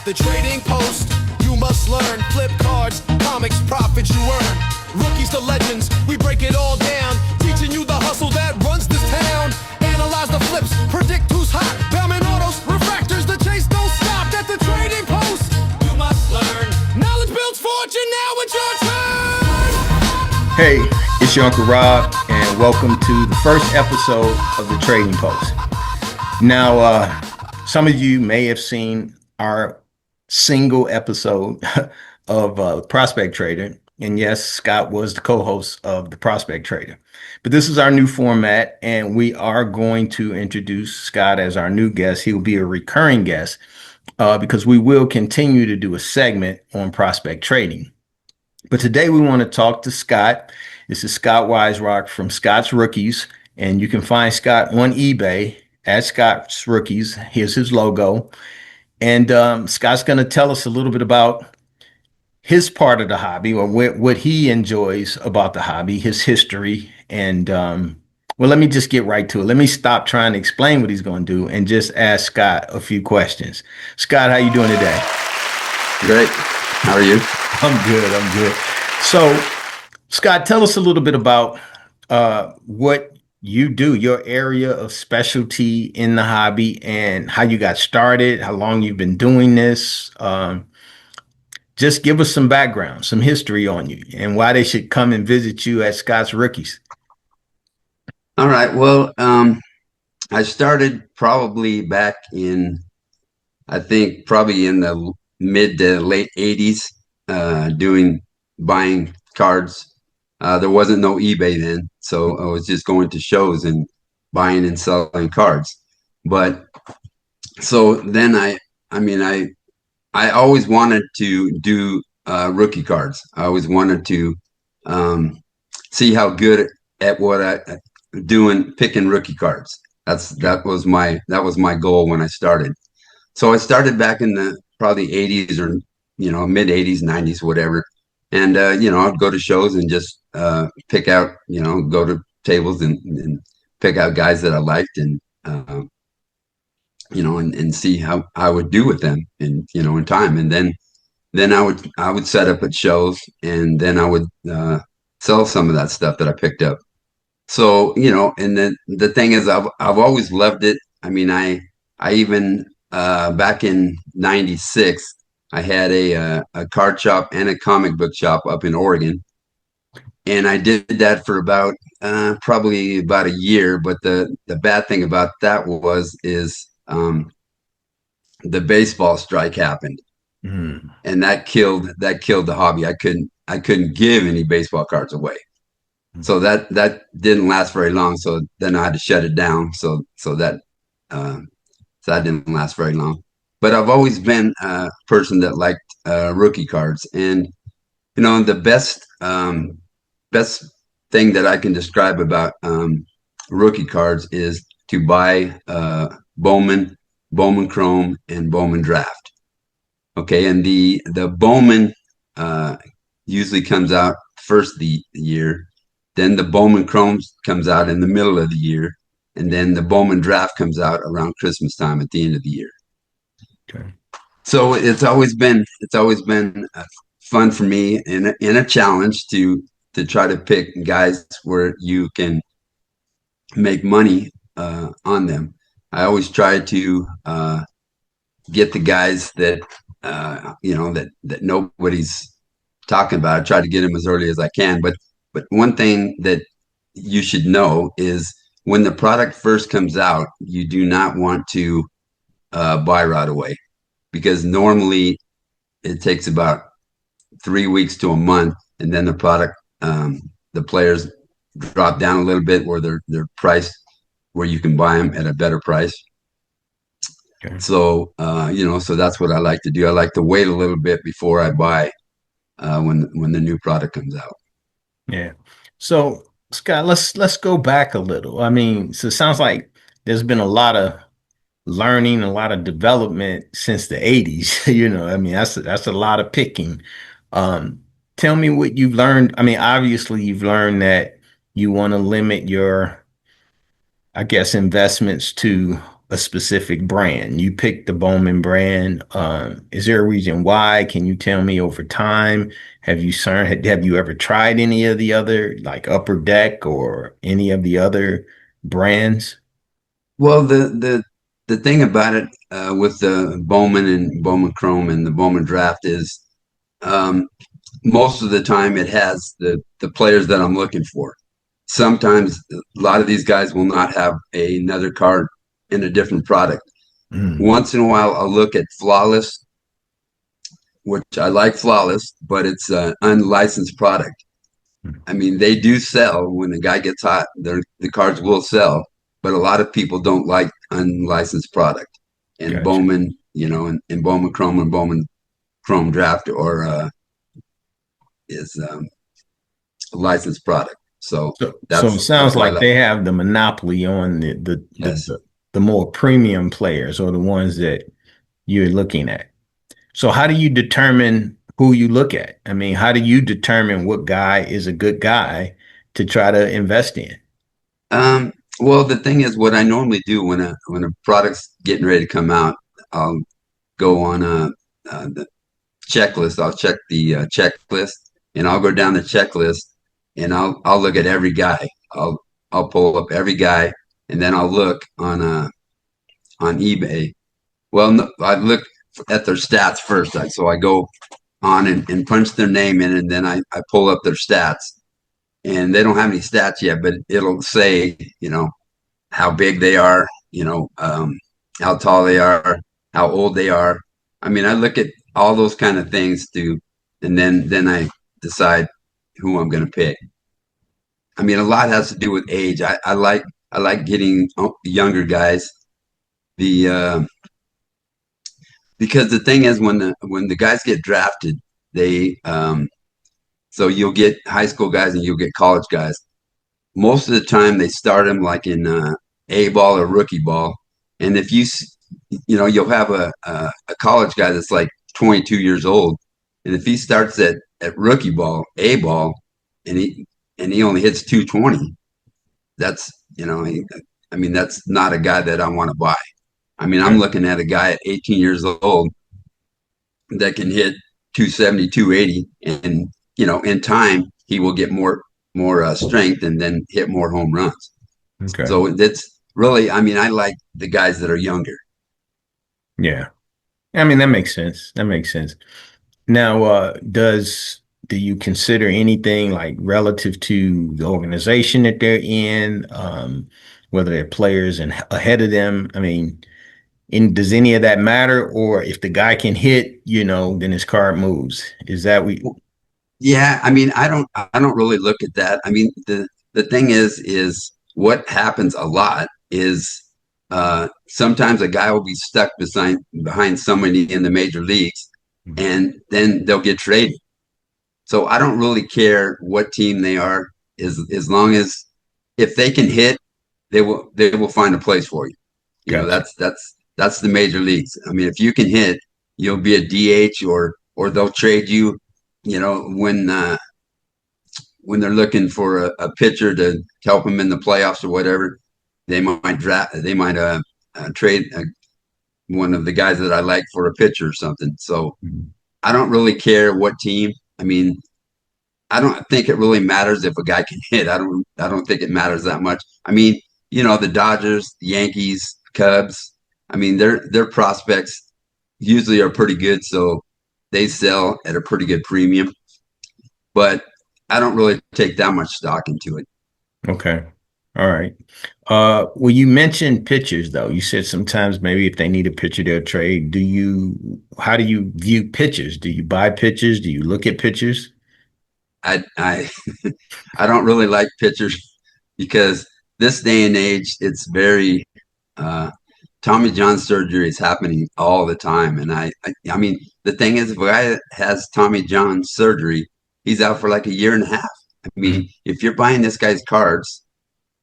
the trading post. You must learn, flip cards, comics, profits you earn. Rookies to legends, we break it all down. Teaching you the hustle that runs this town. Analyze the flips, predict who's hot. Bowman autos, refractors, the chase don't stop at the trading post. You must learn. Knowledge builds fortune, now it's your turn. Hey, it's your Uncle Rob, and welcome to the first episode of the Trading Post. Now, some of you may have seen our single episode of Prospect Trader. And yes, Scott was the co-host of the Prospect Trader. But this is our new format, and we are going to introduce Scott as our new guest. He will be a recurring guest because we will continue to do a segment on prospect trading. But today we want to talk to Scott. This is Scott Weisrock from Scott's Rookies, and you can find Scott on eBay at Scott's Rookies. Here's his logo. And Scott's going to tell us a little bit about his part of the hobby, or what he enjoys about the hobby, his history. And well, let me just get right to it. Let me stop trying to explain what he's going to do and just ask Scott a few questions. Scott, how you doing today? Great. How are you? I'm good. So, Scott, tell us a little bit about what you do, your area of specialty in the hobby, and how you got started, how long you've been doing this. Just give us some background, some history on you, and why they should come and visit you at Scott's Rookies. All right. Well, I started probably back in, I think probably in the mid to late 80s, buying cards. There wasn't no eBay then, so I was just going to shows and buying and selling cards. But so then I always wanted to do rookie cards. I always wanted to see how good at what I doing picking rookie cards. That was my goal when I started. So I started back in the probably 80s or mid 80s, 90s, whatever. And I'd go to shows and just pick out, go to tables and pick out guys that I liked and and see how I would do with them in time. And then I would set up at shows, and then I would sell some of that stuff that I picked up. So, and then the thing is, I've always loved it. I mean, I even back in '96, I had a card shop and a comic book shop up in Oregon. And I did that for about probably about a year. But the bad thing about that is the baseball strike happened, and that killed the hobby. I couldn't give any baseball cards away. So that didn't last very long. So then I had to shut it down. So that didn't last very long. But I've always been a person that liked rookie cards, and the best thing that I can describe about rookie cards is to buy Bowman Chrome and Bowman Draft. Okay, and the Bowman usually comes out first of the year, then the Bowman Chrome comes out in the middle of the year, and then the Bowman Draft comes out around Christmas time at the end of the year. Okay. So it's always been fun for me and a challenge to try to pick guys where you can make money on them. I always try to get the guys that that nobody's talking about. I try to get them as early as I can. But one thing that you should know is when the product first comes out, you do not want to buy right away, because normally it takes about 3 weeks to a month, and then the product, the players drop down a little bit where they're priced where you can buy them at a better price. Okay. So so that's what I like to do. I like to wait a little bit before I buy when the new product comes out. Yeah. So Scott, let's go back a little. I mean, so it sounds like there's been a lot of learning, a lot of development since the 80s. I mean, that's a lot of picking. Tell me what you've learned. I mean, obviously you've learned that you want to limit your, I guess, investments to a specific brand. You picked the Bowman brand. Is there a reason why? Can you tell me over time? Have you ever tried any of the other like Upper Deck or any of the other brands? Well, the thing about it with the Bowman and Bowman Chrome and the Bowman Draft is um, most of the time it has the players that I'm looking for. Sometimes a lot of these guys will not have another card in a different product. Mm, Once in a while, I'll look at Flawless, which I like Flawless, but it's an unlicensed product. mm, I mean, they do sell when the guy gets hot. The cards will sell, but a lot of people don't like unlicensed product. And gotcha. Bowman, and Bowman Chrome and Bowman Chrome Draft or is a licensed product. So So it that's sounds why I like like. they have the monopoly on Yes. the more premium players or the ones that you're looking at. So how do you determine who you look at? I mean, how do you determine what guy is a good guy to try to invest in? Um, well, the thing is, what I normally do when a product's getting ready to come out, I'll go on the checklist. I'll check the checklist, and I'll go down the checklist, and I'll look at every guy. I'll pull up every guy, and then I'll look on eBay. Well, no, I look at their stats first. So I go on and punch their name in, and then I pull up their stats. And they don't have any stats yet, but it'll say, how big they are, how tall they are, how old they are. I mean, I look at all those kind of things too, and then I decide who I'm going to pick. I mean, a lot has to do with age. I like getting younger guys. The Because the thing is, when the guys get drafted, they so you'll get high school guys and you'll get college guys. Most of the time they start them like in A ball or rookie ball, and if you'll have a college guy that's like 22 years old, and if he starts at rookie ball, A ball, and he only hits 220, that's I mean that's not a guy that I want to buy. I mean, I'm Okay. looking at a guy at 18 years old that can hit 270, 280, and in time he will get more strength and then hit more home runs. Okay. So that's really, I mean, I like the guys that are younger. Yeah. I mean, that makes sense. That makes sense. Now, do you consider anything like relative to the organization that they're in, whether they're players and ahead of them? I mean, does any of that matter? Or if the guy can hit, then his card moves. Is that we? Yeah, I mean, I don't really look at that. I mean, the thing is what happens a lot is sometimes a guy will be stuck behind somebody in the major leagues, and then they'll get traded. So I don't really care what team they are, as long as if they can hit, they will find a place for you. Gotcha. That's the major leagues. I mean, if you can hit, you'll be a DH or they'll trade you. When they're looking for a pitcher to help them in the playoffs or whatever, they might trade one of the guys that I like for a pitcher or something. So Mhm. I don't really care what team. I mean, I don't think it really matters if a guy can hit. I don't think it matters that much. I mean, the Dodgers, the Yankees, Cubs. I mean, their prospects usually are pretty good, so they sell at a pretty good premium. But I don't really take that much stock into it. Okay. All right. Well, you mentioned pitchers though. You said sometimes maybe if they need a pitcher, they'll trade. How do you view pitchers? Do you buy pitchers? Do you look at pitchers? I I don't really like pitchers because this day and age, it's very uh, Tommy John surgery is happening all the time, and I mean the thing is, if a guy has Tommy John surgery, he's out for like a year and a half. I mean, Mhm. if you're buying this guy's cards,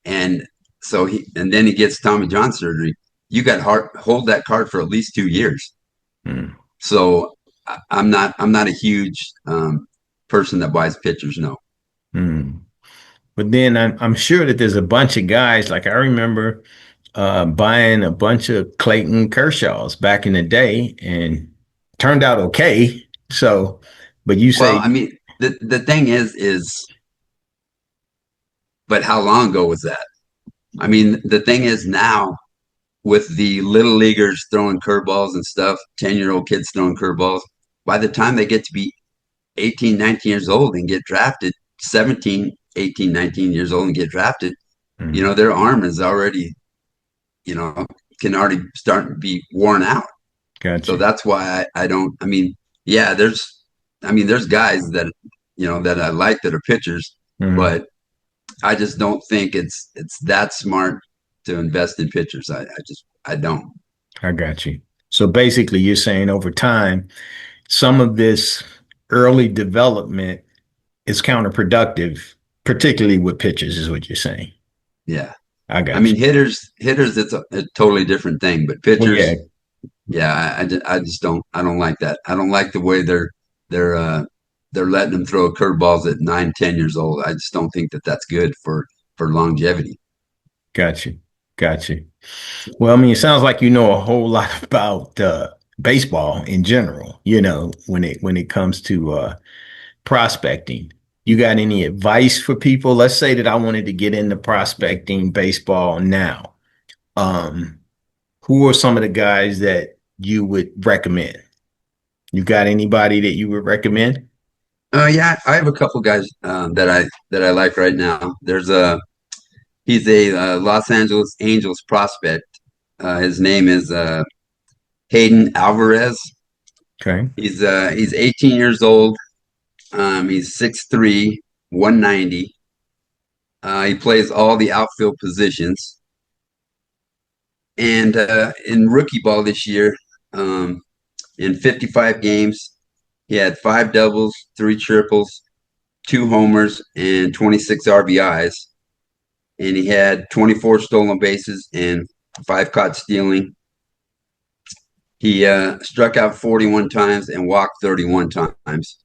and and then he gets Tommy John surgery, you got to hold that card for at least 2 years. Mm. So I'm not a huge person that buys pitchers. No. Mm. But then I'm sure that there's a bunch of guys. Like I remember buying a bunch of Clayton Kershaws back in the day and turned out okay. So, but you Well, say, I mean, the thing but how long ago was that? I mean, the thing is now with the little leaguers throwing curveballs and stuff, 10-year-old kids throwing curveballs, by the time they get to be 18, 19 years old and get drafted, 17, 18, 19 years old and get drafted, Mhm, their arm is already, you know, can already start to be worn out. got So you. that's why I don't, I mean, yeah, there's guys that, that I like that are pitchers, Mhm, but I just don't think it's that smart to invest in pitchers. I don't. I got you. So basically, you're saying over time, some of this early development is counterproductive, particularly with pitchers, is what you're saying. Yeah. I I got mean, you. hitters, it's a totally different thing. But Well, yeah, pitchers, yeah, I just don't. I don't like that. I don't like the way they're they're letting them throw curveballs at 9, 10 years old. I just don't think that that's good for longevity. got you. Got you. Well, I mean, it sounds like you know a whole lot about baseball in general, when it comes to prospecting. You got any advice for people? Let's say that I wanted to get into prospecting baseball now. Um, who are some of the guys that you would recommend? You got anybody that you would recommend? Yeah, I have a couple guys that I like right now. He's a Los Angeles Angels prospect. His name is Hayden Alvarez. Okay. He's 18 years old. He's 6'3", 190. He plays all the outfield positions. And in rookie ball this year, um, in 55 games, he had 5 doubles, 3 triples, 2 homers, and 26 RBIs. And he had 24 stolen bases and 5 caught stealing. He struck out 41 times and walked 31 times.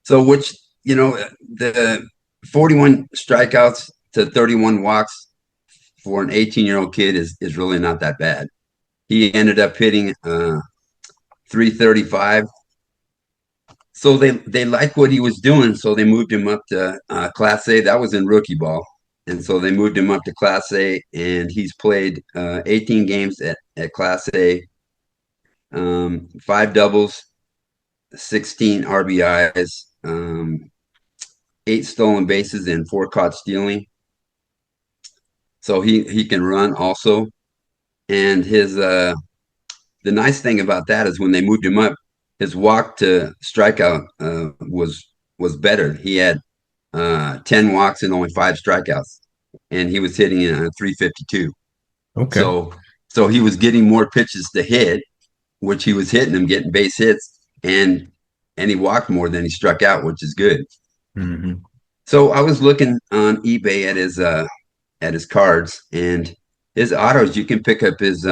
So, which, the 41 strikeouts to 31 walks for an 18-year-old kid is really not that bad. He ended up hitting 335. So they liked what he was doing. So they moved him up to Class A. That was in rookie ball. And so they moved him up to Class A, and he's played 18 games at Class A, 5 doubles, 16 RBIs, 8 stolen bases, and 4 caught stealing. So he can run also. And the nice thing about that is when they moved him up, his walk to strikeout was better. He had 10 walks and only 5 strikeouts, and he was hitting 352. Okay. So so he was getting more pitches to hit, which he was hitting them, getting base hits, and he walked more than he struck out, which is good. Hmm. So I was looking on eBay at his cards and his autos. You can pick up his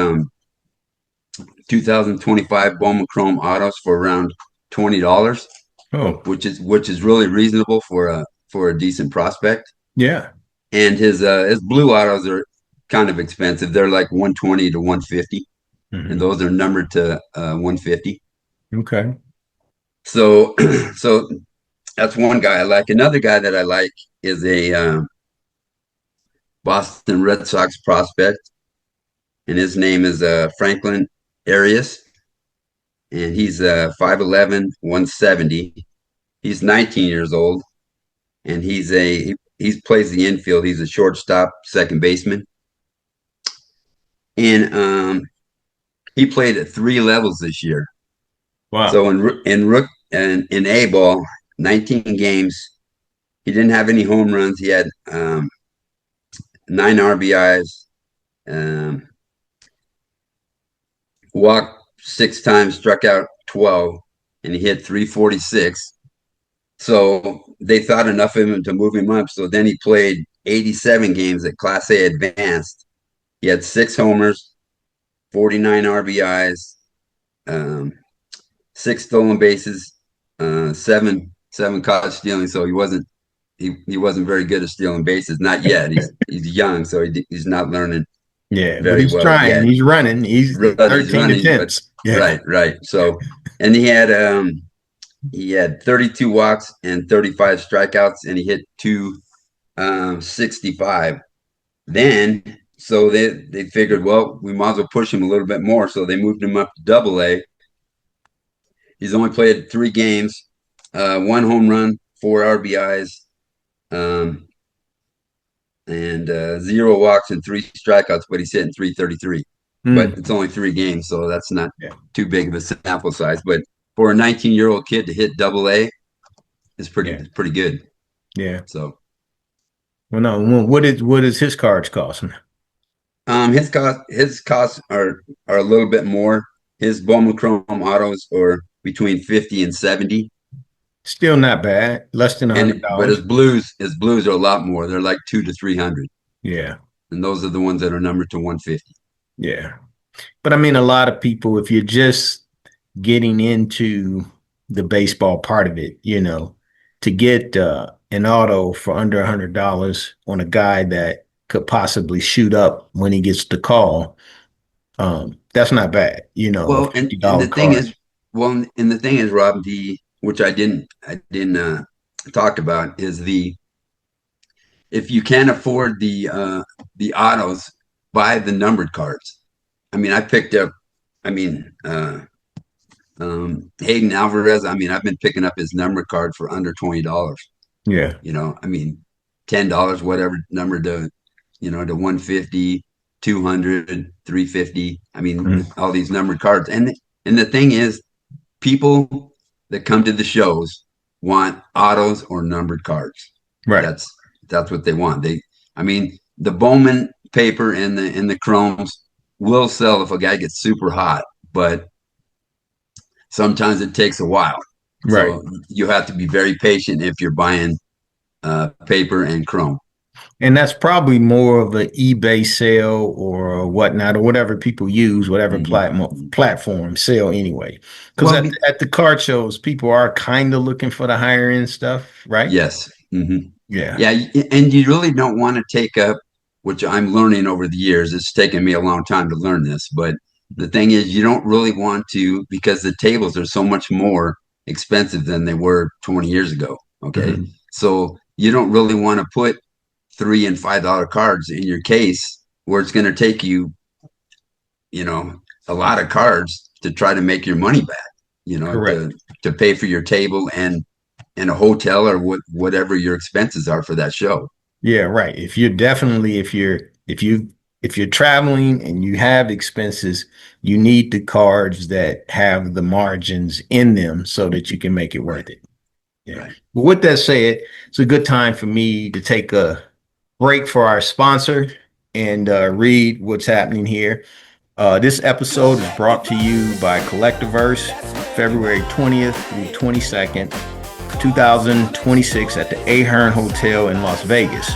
2025 Bowman Chrome autos for around $20, Oh, which is really reasonable for a decent prospect. yeah. And his blue autos are kind of expensive. They're like 120 to 150, and Hmm. those are numbered to 150. Okay. So so that's one guy I like. Another guy that I like is a Boston Red Sox prospect, and his name is Franklin Arias, and he's 5'11", 170. He's 19 years old, and he plays the infield. He's a shortstop, second baseman, and he played at 3 levels this year. Wow. So in Rook and in A ball, 19 games, he didn't have any home runs. He had 9 RBIs, um, walked 6 times, struck out 12, and he hit 346. So they thought enough of him to move him up. So then he played 87 games at Class A Advanced. He had 6 homers, 49 RBIs, um, 6 stolen bases, seven caught stealing. So he wasn't very good at stealing bases. Not yet. He's young, so he's not learning. Yeah, but very he's well. trying. Yeah, He's running. He's he's 13 running, but attempts. Yeah. right, right. So, and he had 32 walks and 35 strikeouts, and he hit 265. Then, so they figured, well, we might as well push him a little bit more. So they moved him up to Double A. He's only played 3 games, 1 home run, 4 RBIs, um, and 0 walks and 3 strikeouts. But he's hitting 333. But it's Mm. only 3 games, so that's not Yeah. too big of a sample size. But for a 19-year-old kid to hit Double A is Yeah. pretty good. Yeah. So Well, no. Well, what is his cards costing? his costs are a little bit more. His Bowman Chrome autos are between 50 and 70. Still not bad. Less than a hundred But dollars. his blues are a lot more. They're like 2 to 300, Yeah. and those are the ones that are numbered to 150. Yeah. But I mean, a lot of people, if you're just getting into the baseball part of it, to get an auto for under $100 on a guy that could possibly shoot up when he gets the call, that's not bad. A Well, and $50 card. and the thing is, Rob, the which I didn't talk about is the if you can't afford the autos, buy the numbered cards. I mean, I picked up. I mean, Hayden Alvarez. I mean, I've been picking up his number card for under $20. Yeah. I mean, $10, whatever number to 150, 200, 350. I mean, Mhm. all these numbered cards. And the thing is, people that come to the shows want autos or numbered cards. Right. That's what they want. I mean, the Bowman paper and the chromes will sell if a guy gets super hot, but sometimes it takes a while. Right. So you have to be very patient if you're buying paper and chrome. And that's probably more of an eBay sale or whatnot, or whatever people use, whatever Mm-hmm. platform sale anyway. Because Well, at the card shows, people are kind of looking for the higher end stuff, right? yes. Mm-hmm. Yeah. Yeah, and you really don't want to take up, which I'm learning over the years. It's taken me a long time to learn this, but the thing is, you don't really want to because the tables are so much more expensive than they were 20 years ago. Okay, Mhm. so you don't really want to put $3 and $5 cards in your case where it's going to take you, you know, a lot of cards to try to make your money back. Correct. To pay for your table and a hotel or whatever your expenses are for that show. Yeah, right. If you're traveling and you have expenses, you need the cards that have the margins in them so that you can make it Right, worth it. Yeah. right. Well, with that said, it's a good time for me to take a break for our sponsor and read what's happening here. This episode is brought to you by CollectaVerse, February 20th through 22nd, 2026 at the Ahern Hotel in Las Vegas.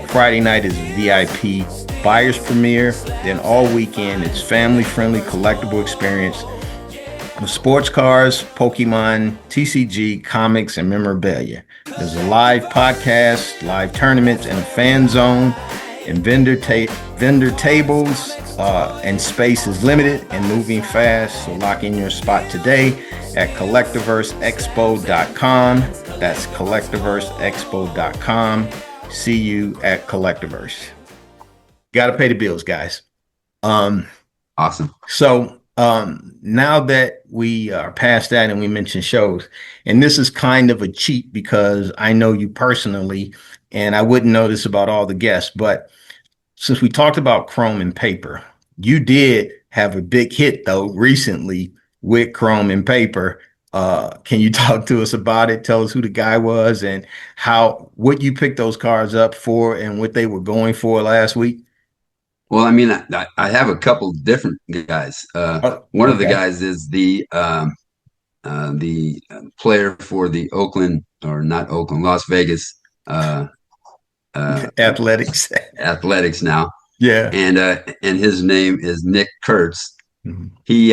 Friday night is VIP buyer's premiere. Then all weekend, it's family-friendly collectible experience with sports cars, Pokemon, TCG, comics, and memorabilia. There's a live podcast, live tournaments, and a fan zone. And vendor tables and space is limited and moving fast. So lock in your spot today at CollectaVerseExpo.com. That's CollectaVerseExpo.com. See you at CollectaVerse. Got to pay the bills, guys. Awesome. So now that we are past that and we mentioned shows, and this is kind of a cheat because I know you personally, and I wouldn't know this about all the guests, but since we talked about Chrome and paper, you did have a big hit though recently with Chrome and paper. Can you talk to us about it? Tell us who the guy was and what you picked those cards up for and what they were going for last week. Well, I mean, I have a couple different guys. Oh, One of the okay. guys is the player for the Oakland, or not Oakland, Las Vegas uh, Athletics. Athletics now, Yeah. and his name is Nick Kurtz. Mhm. He,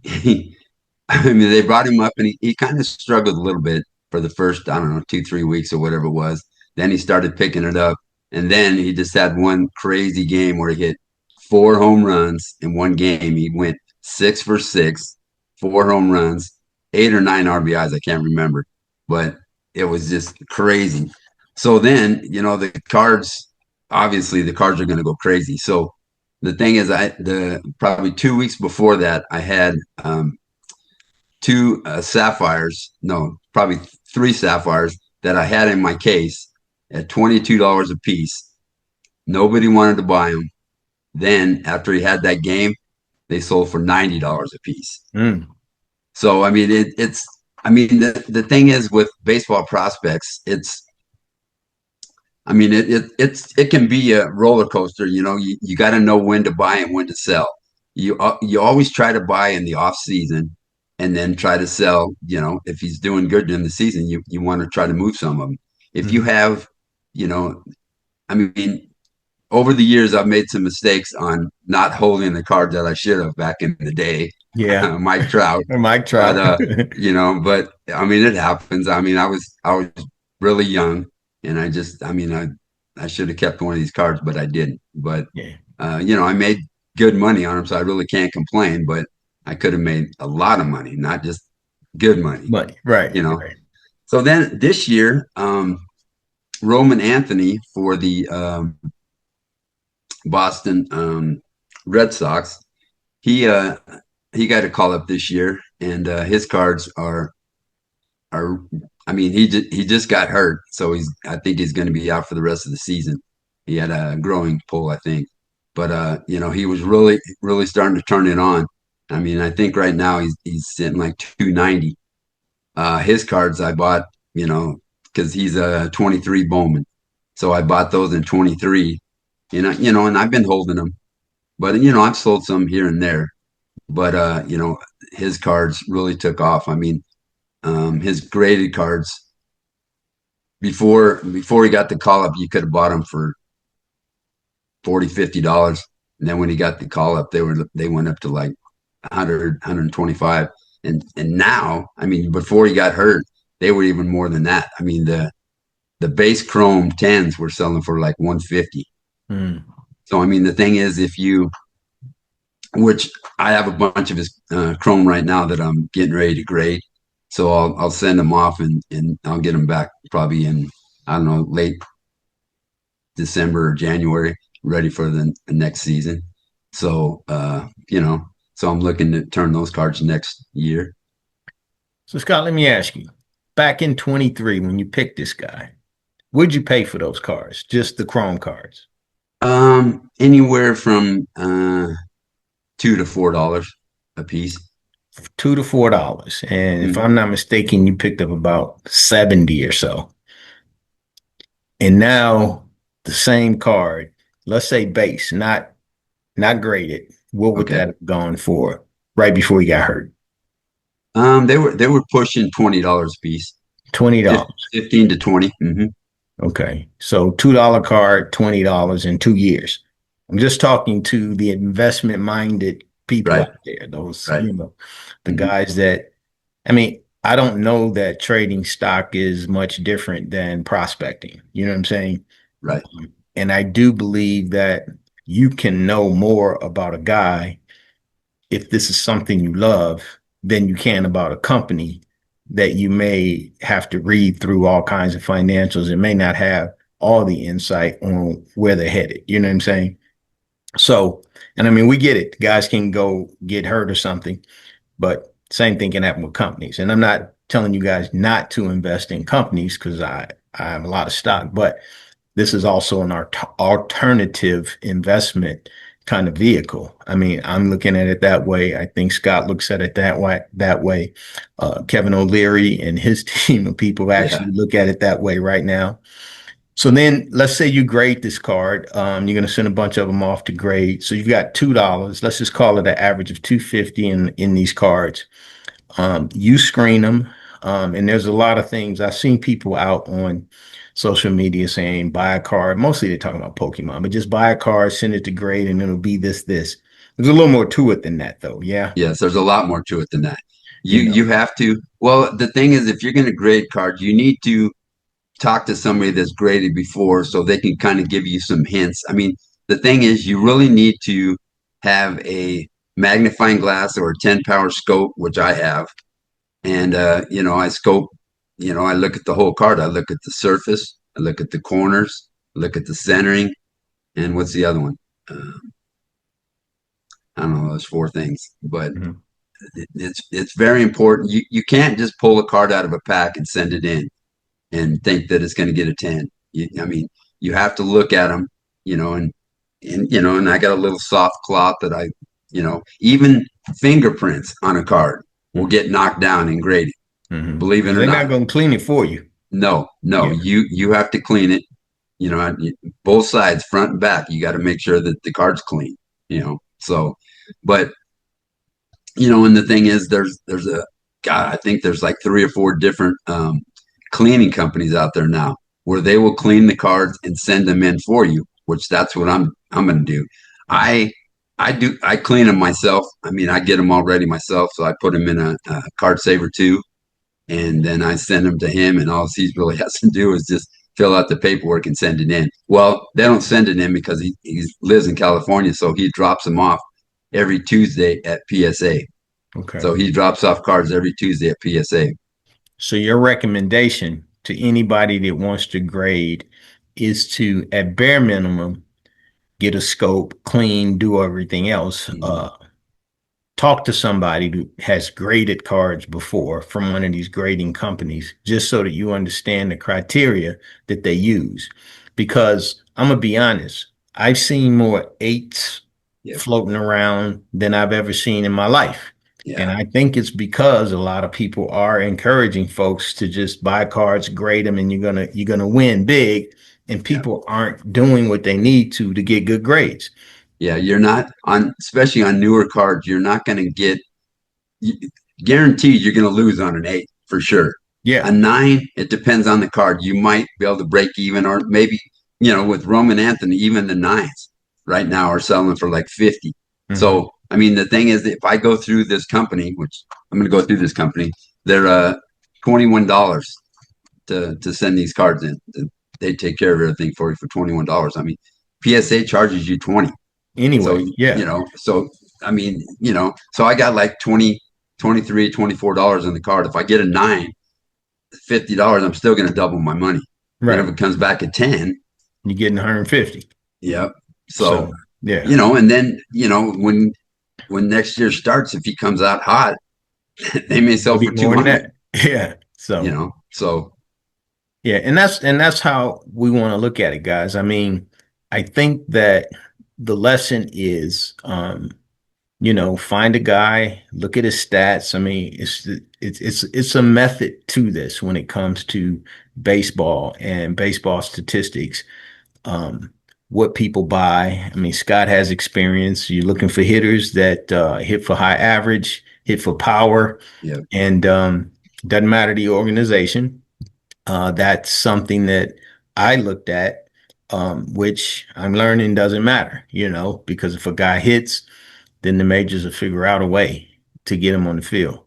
he I mean, they brought him up, and he kind of struggled a little bit for the first, I don't know, 2, 3 weeks or whatever it was. Then he started picking it up, And then he just had one crazy game where he hit 4 home runs in one game. He went 6 for 6, 4 home runs, 8 or 9 RBIs. I can't remember, but it was just crazy. So then, the Cards, obviously the Cards are going to go crazy. So the thing is, the probably 2 weeks before that, I had two sapphires, no, probably three sapphires that I had in my case at $22 a piece. Nobody wanted to buy them. Then after he had that game, they sold for $90 a piece. Mm. So I mean, it's I mean the thing is with baseball prospects, it can be a roller coaster. You got to know when to buy and when to sell. You always try to buy in the off season, and then try to sell. If he's doing good in the season, you want to try to move some of them. If you Mm. have, you know, I mean, over the years, I've made some mistakes on not holding the cards that I should have back in the day, Yeah. Mike Trout. Mike But Trout. but I mean, it happens. I mean, I was really young, and I should have kept one of these cards, but I didn't. But Yeah. I made good money on them, so I really can't complain. But I could have made a lot of money, not just good money. Money. Right. You know. Right. So then this year, Roman Anthony for the Boston Red Sox. He he got a call up this year, and his cards are. I mean, he just got hurt, so I think he's going to be out for the rest of the season. He had a growing pull, I think, but he was really starting to turn it on. I mean, I think right now he's sitting like 290. His cards I bought, because he's a 23 Bowman, so I bought those in 23. And I've been holding them, but I've sold some here and there. But his cards really took off. I mean, his graded cards before he got the call up, you could have bought them for $40, $50. And then when he got the call up, they went up to like 100, 125. And now, I mean, before he got hurt, they were even more than that. I mean, the base Chrome 10s were selling for like 150. Mm. So I mean, the thing is, which I have a bunch of his Chrome right now that I'm getting ready to grade. So I'll send them off, and I'll get them back probably in, I don't know, late December or January, ready for the next season. So so I'm looking to turn those cards next year. So Scott, let me ask you, back in 23, when you picked this guy, what'd you pay for those cards? Just the Chrome cards? Anywhere from $2 to $4 a piece. $2 to $4. And if Mm-hmm. I'm not mistaken, you picked up about 70 or so. And now the same card, let's say base, not graded. What would Okay. that have gone for right before he got hurt? They were pushing $20 a piece, $20. 15 to 20. Mm-hmm. Okay. So $2 card, $20 in 2 years. I'm just talking to the investment minded people Right. out there, those, Right. the Mm-hmm. guys that, I mean, I don't know that trading stock is much different than prospecting. You know what I'm saying? Right. And I do believe that you can know more about a guy if this is something you love than you can about a company that you may have to read through all kinds of financials and may not have all the insight on where they're headed. You know what I'm saying? So, and I mean, we get it. Guys can go get hurt or something, but same thing can happen with companies. And I'm not telling you guys not to invest in companies because I have a lot of stock, but this is also an alternative investment kind of vehicle. I mean, I'm looking at it that way. I think Scott looks at it that way. Kevin O'Leary and his team of people Yeah. actually look at it that way right now. So then let's say you grade this card. You're going to send a bunch of them off to grade. So you've got $2. Let's just call it an average of 250 in these cards. You screen them. And there's a lot of things I've seen people out on social media saying buy a card. Mostly they're talking about Pokemon, but just buy a card, send it to grade, and it'll be this. There's a little more to it than that, though. Yeah. Yes, there's a lot more to it than that. You You know, have to. Well, the thing is, if you're going to grade cards, you need to talk to somebody that's graded before so they can kind of give you some hints. I mean, the thing is, you really need to have a magnifying glass or a 10 power scope, which I have. And, I scope, I look at the whole card. I look at the surface, I look at the corners, I look at the centering, and what's the other one? Uh, I don't know, those four things, but Mhm. it's very important. You can't just pull a card out of a pack and send it in and think that it's going to get a 10. I mean, you have to look at them, and I got a little soft cloth that even fingerprints on a card will Mhm. get knocked down in grading, believe it Because or they're not not. going to clean it for you. No, Yeah. you have to clean it, both sides, front and back. You got to make sure that the card's clean, so, but and the thing is, there's a God, I think there's like three or four different cleaning companies out there now where they will clean the cards and send them in for you, which that's what I'm going to do. Mhm. I clean them myself. I mean, I get them all ready myself, so I put them in a card saver too, and then I send them to him, and all he really has to do is just fill out the paperwork and send it in. Well, they don't send it in because he lives in California, so he drops them off every Tuesday at PSA. Okay. So he drops off cards every Tuesday at PSA. So your recommendation to anybody that wants to grade is to, at bare minimum, get a scope, clean, do everything else. Mm-hmm. Talk to somebody who has graded cards before from one of these grading companies, just so that you understand the criteria that they use. Because I'm gonna be honest, I've seen more eights Yep. floating around than I've ever seen in my life. And Yeah. I think it's because a lot of people are encouraging folks to just buy cards, grade them, and you're gonna win big. And Yeah. people aren't doing what they need to get good grades. Yeah. You're not on, especially on newer cards, you're not going to get guaranteed you're going to lose on an eight for sure. A Yeah. nine, it depends on the card. You might be able to break even, or maybe, with Roman Anthony, even the nines right now are selling for like 50. Hmm. So, I mean, the thing is, if I go through this company, which I'm going to go through this company, they're $21 to send these cards in. They take care of everything for you for $21. I mean, PSA charges you 20. So, Anyway, yeah. so I mean, so I got like 20, 23, $24 in the card. If I get a nine, $50, I'm still going to double my money. Then if Right. it comes back at 10, You're getting 150. yep. So, So yeah, and then, when next year starts, if he comes out hot, they may sell maybe for more than 200, that. Yeah. So so yeah, and that's how we want to look at it, guys. I mean, I think that the lesson is find a guy, look at his stats. I mean, it's a method to this when it comes to baseball and baseball statistics. um, what people buy. I mean, Scott has experience. You're looking for hitters that hit for high average, hit for power, yeah. and doesn't matter the organization. That's something that I looked at, which I'm learning doesn't matter, because if a guy hits, then the majors will figure out a way to get him on the field.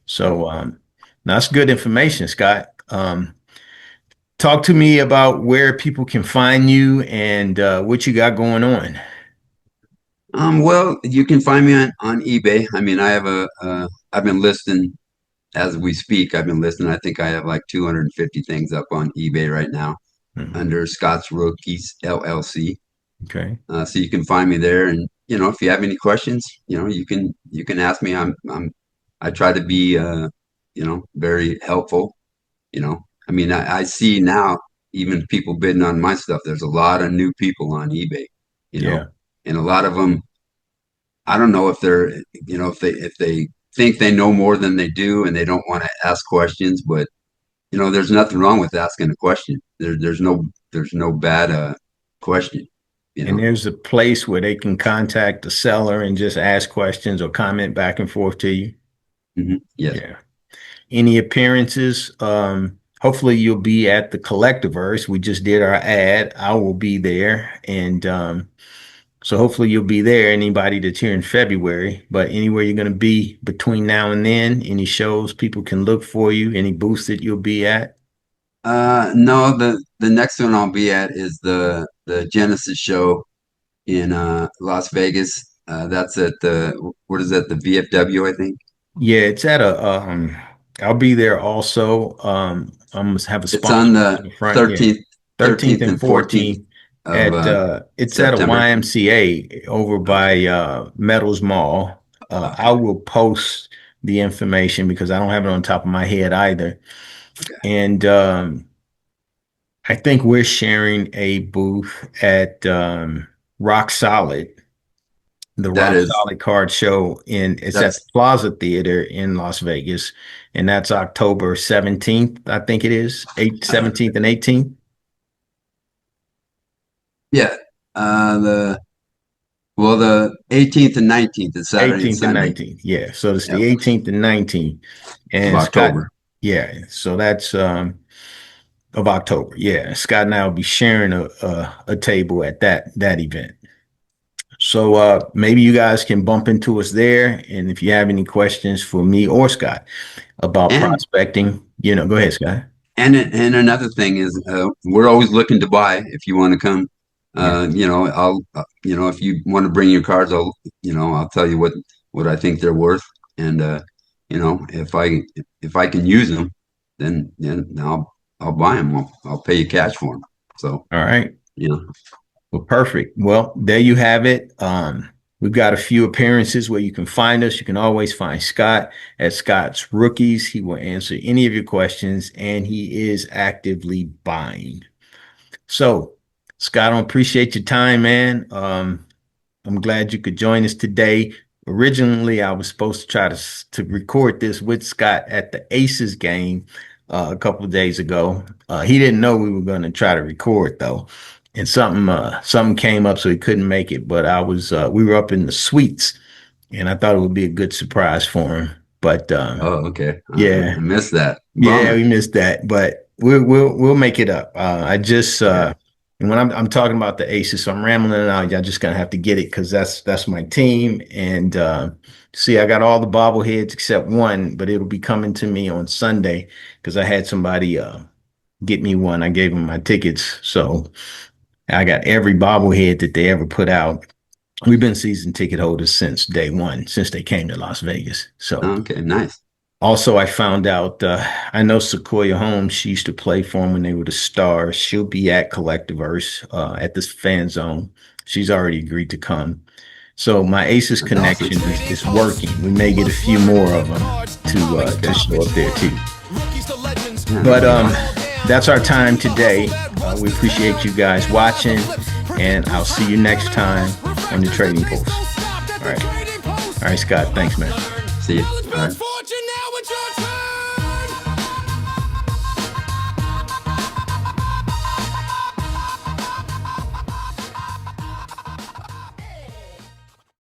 So that's good information, Scott. Talk to me about where people can find you and what you got going on. Well, you can find me on eBay. I mean, I've been listing as we speak. I've been listing. I think I have like 250 things up on eBay right now Mhm. under Scott's Rookies LLC. Okay. So you can find me there, and if you have any questions, you can ask me. I try to be very helpful. I mean, I see now even people bidding on my stuff. There's a lot of new people on eBay, you know, Yeah. and a lot of them, I don't know if they're, if they think they know more than they do and they don't want to ask questions, but there's nothing wrong with asking a question. There's no bad question, you And know. there's a place where they can contact the seller and just ask questions or comment back and forth to you. Yes. Yeah. Any appearances? Hopefully you'll be at the CollectaVerse. We just did our ad. I will be there. And so hopefully you'll be there. Anybody that's here in February, but anywhere you're going to be between now and then, any shows people can look for you, any booths that you'll be at. No, the next one I'll be at is the Genesis show in Las Vegas. That's at the what is that? The VFW, I think. Yeah, it's at a I'll be there also. I'm gonna have a It's on sponsor the in the front. Yeah. 13th, 13th and and 14th 14th of at it's at a September. YMCA over Okay. by Metals Mall. I Okay. will post the information because I don't have it on top of my head either. Okay. And I think we're sharing a booth at Rock Solid, the That Rock is Solid Card Show in it's at the that's Plaza Theater in Las Vegas, and that's October 17th, I think it is, 8th, uh, 17th and 18th. yeah. The well, the 18th and 19th is Saturday and 18th and Sunday. 19th. Yeah. So it's the Yep. 18th and 19th. Of And Scott, October. yeah. So that's of October. Yeah. Scott and I will be sharing a table at that event. So maybe you guys can bump into us there. And if you have any questions for me or Scott about And prospecting, go ahead, Scott. and another thing is we're always looking to buy if you want to come. Yeah. I'll if you want to bring your cards, I'll tell you what I think they're worth, and if I can use them, then I'll buy them. I'll pay you cash for them. So All right. you know, Well, perfect. Well, there you have it. We've got a few appearances where you can find us. You can always find Scott at Scott's Rookies. He will answer any of your questions, and he is actively buying. So, Scott, I appreciate your time, man. I'm glad you could join us today. Originally, I was supposed to try to record this with Scott at the Aces game a couple of days ago. He didn't know we were going to try to record though, and something came up, so he couldn't make it. But we were up in the suites, and I thought it would be a good surprise for him. But oh, okay, yeah, I missed that. yeah, Bummer. we missed that, but we'll make it up. I just Okay. and when I'm talking about the Aces, so I'm rambling out. Y'all just gonna have to get it because that's my team. And see, I got all the bobbleheads except one, but it'll be coming to me on Sunday because I had somebody get me one. I gave them my tickets, so I got every bobblehead that they ever put out. We've been season ticket holders since day one, since they came to Las Vegas. So. Okay. Nice. Also, I found out, I know Sequoia Holmes, she used to play for them when they were the Stars. She'll be at CollectaVerse at this fan zone. She's already agreed to come. So my Aces That's awesome. connection is working. We may get a few more of them to Okay. show up there too. Yeah, But that'd be awesome. that's our time today. We appreciate you guys watching, and I'll see you next time on the Trading Post. All right. All right, Scott. Thanks, man. See you. All right.